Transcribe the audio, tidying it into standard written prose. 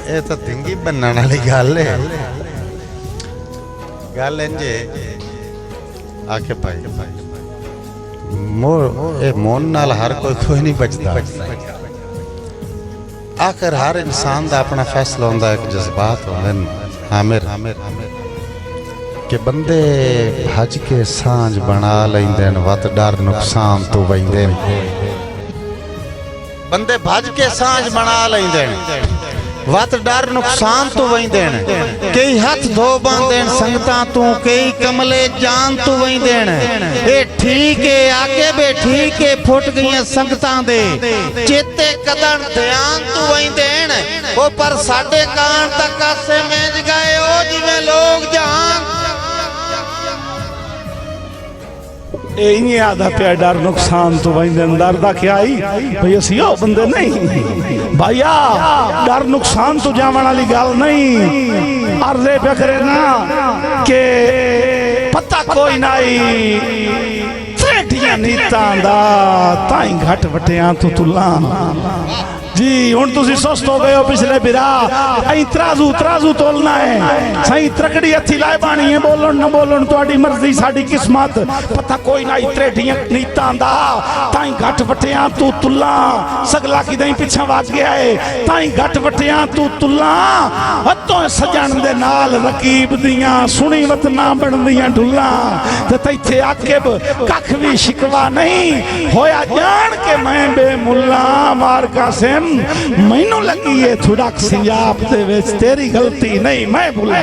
ये तो धिंगी बनने वाली गल है। गल इंजे आके भाई मोन नाल हर कोई नहीं बचता। आखिर हर इंसान का अपना फैसला होंदा है, एक जज्बात होंदे ने आमिर कि बंदे भज के सांझ बना लेंदे ने, वत डर नुकसान तो वहिंदे ने। बंदे भज के सांझ बना लेंदे ने, वत डर नुकसान तो वहिंदे ने। कई हाथ धो बांधे संगतां तू, कई कमले जान तो वहिंदे ने। ए ठीक है आके बे ठीक है, फुट गई संगतां दे चेते कदन ध्यान तो वहिंदे ने। ओ पर साडे कान तक आसे मेज गए ओ जिवें लोग जहान। ये आधा पे डर नुकसान तो वही डर दा क्या आई भाई असी ओ बंदे नहीं भैया, डर नुकसान तो जावन वाली गल नहीं। अर्जे पे करे ना के पता कोई नहीं त्रेटियां नीतां दा ताई घट वटियां तो तुला जी। हुण तुसी सुस्त हो गए हो पिछले बिरा, अई तराजू तराजू तोलना है। सही त्रकड़ी हथी लाए बाणी है, बोलन न बोलन तुहाडी मर्जी साडी किस्मत। पता कोई ना त्रेटियां नीतां दा ताई घट वटियां तू तुला। सगला की दई पिछा वाज गया है, ताई घट वटियां तू तुला। हत्तों सजण दे नाल रकीब दियां सुनी वत ना बनदियां ढुला। ते तैथे आके कख भी शिकवा नहीं होया, जान के मैं बेमुल्ला मार कासिम मैनू लगी है थोड़ा सिंजाब दे विच तेरी गलती नहीं मैं भुला।